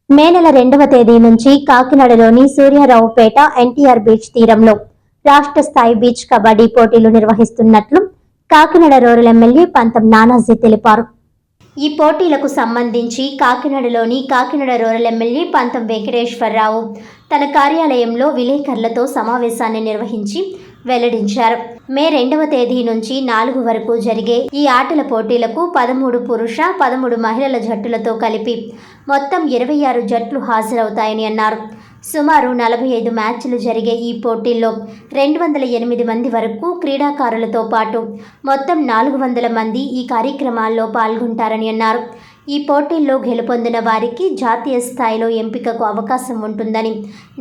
మే నెల 2వ తేదీ నుంచి కాకినాడలోని సూర్యారావుపేట ఎన్టీఆర్ బీచ్ తీరంలో రాష్ట్ర స్థాయి బీచ్ కబడ్డీ పోటీలు నిర్వహిస్తున్నట్లు కాకినాడ రూరల్ ఎమ్మెల్యే పంతం నానాజీ తెలిపారు. ఈ పోటీలకు సంబంధించి కాకినాడలోని కాకినాడ రూరల్ ఎమ్మెల్యే పంతం వెంకటేశ్వరరావు తన కార్యాలయంలో విలేకరులతో సమావేశాన్ని నిర్వహించి వెల్లడించారు. మే 2వ తేదీ నుంచి 4 వరకు జరిగే ఈ ఆటల పోటీలకు 13 పురుష 13 మహిళల జట్టులతో కలిపి మొత్తం 26 జట్లు హాజరవుతాయని అన్నారు. సుమారు 45 మ్యాచ్లు జరిగే ఈ పోటీల్లో 208 మంది వరకు క్రీడాకారులతో పాటు మొత్తం 400 మంది ఈ కార్యక్రమాల్లో పాల్గొంటారని అన్నారు. ఈ పోటీల్లో గెలుపొందిన వారికి జాతీయ స్థాయిలో ఎంపికకు అవకాశం ఉంటుందని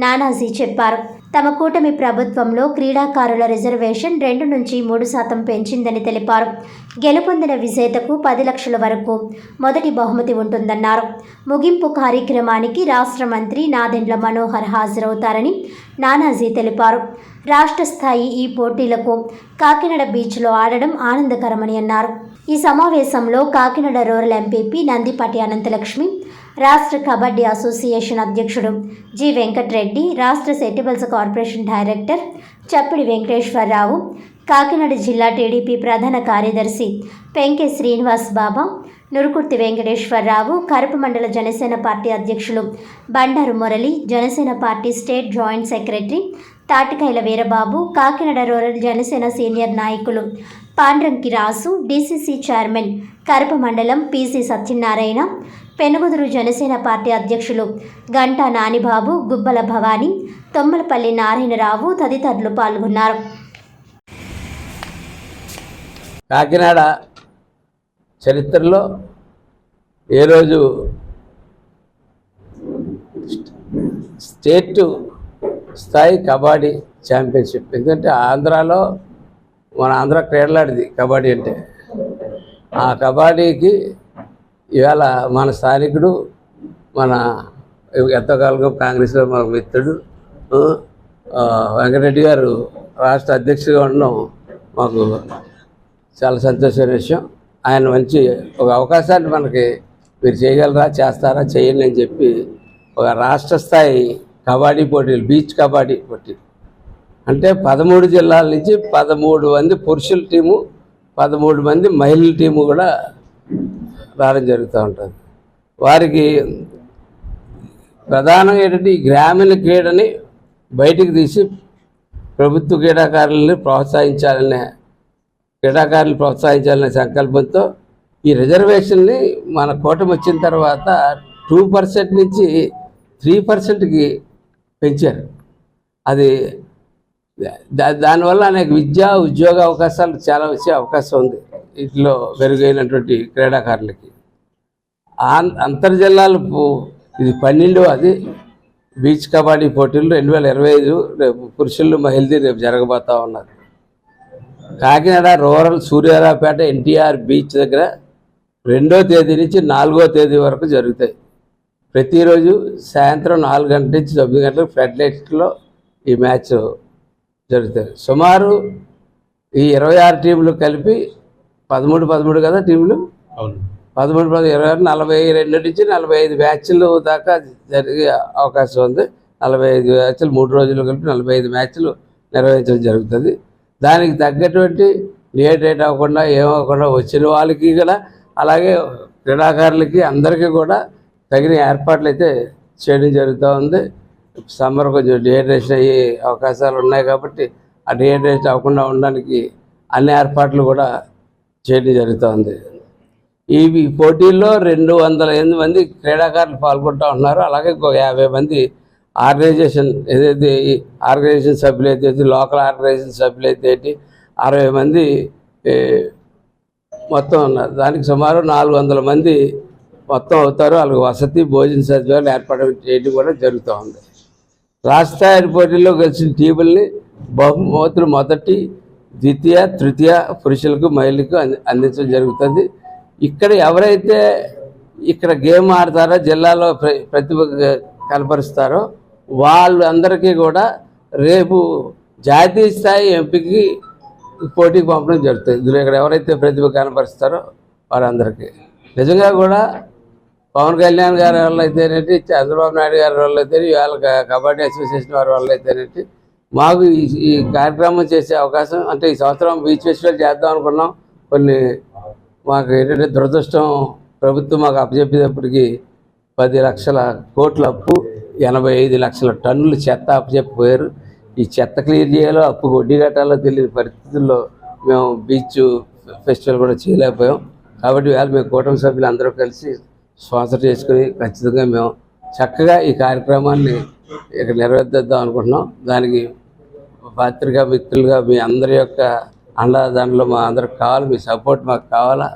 నానాజీ చెప్పారు. తమ కూటమి ప్రభుత్వంలో క్రీడాకారుల రిజర్వేషన్ 2 నుంచి 3% పెంచిందని తెలిపారు. గెలుపొందిన విజేతకు 10 లక్షల వరకు మొదటి బహుమతి ఉంటుందన్నారు. ముగింపు కార్యక్రమానికి రాష్ట్ర మంత్రి నాదెండ్ల మనోహర్ హాజరవుతారని నానాజీ తెలిపారు. రాష్ట్ర స్థాయి ఈ పోటీలకు కాకినాడ బీచ్లో ఆడడం ఆనందకరమని అన్నారు. ఈ సమావేశంలో కాకినాడ రూరల్ ఎంపీపీ నందిపాటి అనంతలక్ష్మి, రాష్ట్ర కబడ్డీ అసోసియేషన్ అధ్యక్షుడు జి వెంకటరెడ్డి, రాష్ట్ర సెటిబుల్స్ కార్పొరేషన్ డైరెక్టర్ చప్పిడి వెంకటేశ్వరరావు, కాకినాడ జిల్లా టీడీపీ ప్రధాన కార్యదర్శి పెంకె శ్రీనివాస్ బాబా, నురుకుర్తి వెంకటేశ్వరరావు, కరప మండల జనసేన పార్టీ అధ్యక్షులు Bandaru Murali, Janasena party state joint secretary Tatikayala Veerababu, Kakinada rural Janasena senior నాయకులు పాండ్రంకి రాసు, డీసీసీ చైర్మన్ కరప మండలం పీసీ సత్యనారాయణ, పెనుగుదురు జనసేన పార్టీ అధ్యక్షులు గంటా నానిబాబు, గుబ్బల భవానీ, తొమ్మలపల్లి నారాయణరావు తదితరులు పాల్గొన్నారు. కాకినాడ చరిత్రలో ఏ రోజు స్టేట్ స్థాయి కబడ్డీ ఛాంపియన్షిప్, ఎందుకంటే ఆంధ్రాలో మన ఆంధ్ర క్రీడలాడిది కబడ్డీ అంటే. ఆ కబడ్డీకి ఇవాళ మన స్థానికుడు, మన ఎంతకాలంగా కాంగ్రెస్లో మన మిత్రుడు వెంకటరెడ్డి గారు రాష్ట్ర అధ్యక్షుడిగా ఉండడం మాకు చాలా సంతోషమైన విషయం. ఆయన మంచి ఒక అవకాశాన్ని మనకి మీరు చేయగలరా, చేస్తారా, చేయండి అని చెప్పి ఒక రాష్ట్ర స్థాయి కబడ్డీ పోటీలు, బీచ్ కబడ్డీ పోటీలు అంటే 13 జిల్లాల నుంచి 13 మంది పురుషుల టీము, 13 మంది మహిళల టీము కూడా రావడం జరుగుతూ ఉంటుంది. వారికి ప్రధానంగా ఏంటంటే ఈ గ్రామీణ క్రీడని బయటికి తీసి ప్రభుత్వ క్రీడాకారులని ప్రోత్సహించాలనే సంకల్పంతో ఈ రిజర్వేషన్ని మన కూటమి వచ్చిన తర్వాత 2% నుంచి 3%కి పెంచారు. అది దానివల్ల అనేక విద్యా ఉద్యోగ అవకాశాలు చాలా వచ్చే అవకాశం ఉంది వీటిలో మెరుగైనటువంటి క్రీడాకారులకి. అంతర్జిల్లాలు ఇది 12వ బీచ్ కబడ్డీ పోటీలు 2025 రేపు పురుషులు మహిళది రేపు జరగబోతూ ఉన్నారు. కాకినాడ రూరల్ సూర్యారావుపేట ఎన్టీఆర్ బీచ్ దగ్గర 2వ తేదీ నుంచి 4వ తేదీ వరకు జరుగుతాయి. ప్రతిరోజు సాయంత్రం 4 గంటల నుంచి 9 గంటలకు ఫ్లడ్ లైట్స్లో ఈ మ్యాచ్ జరుగుతాయి. సుమారు ఈ 26 టీంలు కలిపి 13 కదా టీంలు, 13, 26, 42 నుంచి 45 మ్యాచ్లు దాకా జరిగే అవకాశం ఉంది. 45 మ్యాచ్లు 3 రోజులు కలిపి 45 మ్యాచ్లు నిర్వహించడం జరుగుతుంది. దానికి తగ్గటువంటి డిహైడ్రేట్ అవ్వకుండా ఏమవ్వకుండా వచ్చిన వాళ్ళకి కూడా, అలాగే క్రీడాకారులకి అందరికీ కూడా తగిన ఏర్పాట్లు అయితే చేయడం జరుగుతూ ఉంది. సమ్మర్ కొంచెం డిహైడ్రేషన్ అయ్యే అవకాశాలు ఉన్నాయి కాబట్టి ఆ డిహైడ్రేషన్ అవ్వకుండా ఉండడానికి అన్ని ఏర్పాట్లు కూడా చేయడం జరుగుతూ. ఈ పోటీల్లో 208 మంది క్రీడాకారులు పాల్గొంటూ ఉన్నారు. అలాగే ఇంకో 50 మంది ఆర్గనైజేషన్ ఏదైతే ఆర్గనైజేషన్ సభ్యులు అయితే, లోకల్ ఆర్గనైజేషన్ సభ్యులు అయితే 60 మంది మొత్తం ఉన్నారు. దానికి సుమారు 400 మంది మొత్తం అవుతారు. వాళ్ళకి వసతి భోజన సదుపాయాలు ఏర్పాటు చేయడం కూడా జరుగుతూ ఉంది. రాష్ట్ర స్థాయి పోటీల్లో గెలిచిన టీముల్ని బహుమతులు మొదటి, ద్వితీయ, తృతీయ పురుషులకు మహిళలకు అందించడం జరుగుతుంది. ఇక్కడ ఎవరైతే ఇక్కడ గేమ్ ఆడతారో, జిల్లాలో ప్రతిభ కనపరుస్తారో వాళ్ళందరికీ కూడా రేపు జాతీయ స్థాయి ఎంపికకి పోటీకి పంపడం జరుగుతుంది. ఇందులో ఇక్కడ ఎవరైతే ప్రతిభ కనపరుస్తారో వారందరికీ నిజంగా కూడా పవన్ కళ్యాణ్ గారి వల్ల అయితేనేంటి, చంద్రబాబు నాయుడు గారి వల్ల అయితే, ఇవాళ కబడ్డీ అసోసియేషన్ వారి వల్ల అయితేనేంటి మాకు ఈ కార్యక్రమం చేసే అవకాశం, అంటే ఈ సంవత్సరం బీచ్ ఫెస్టివల్ చేద్దాం అనుకున్నాం. కొన్ని మాకు ఏంటంటే దురదృష్టం, ప్రభుత్వం మాకు అప్పచెప్పేటప్పటికి 10 లక్షల కోట్ల అప్పు, 85 లక్షల టన్నులు చెత్త అప్పచెప్పిపోయారు. ఈ చెత్త క్లియర్ చేయాలో అప్పు వడ్డీ కట్టాలో తెలియని పరిస్థితుల్లో మేము బీచ్ ఫెస్టివల్ కూడా చేయలేకపోయాం. కాబట్టి వేళ మేము కూటమి సభ్యులు అందరూ కలిసి స్పాన్సర్ చేసుకుని ఖచ్చితంగా మేము చక్కగా ఈ కార్యక్రమాన్ని ఇక్కడ నెరవేర్చేద్దాం అనుకుంటున్నాం. దానికి పత్రికా మిత్రులుగా మీ అందరి యొక్క అండదండలు మా అందరికి కావాలి, మీ సపోర్ట్ మాకు కావాలా.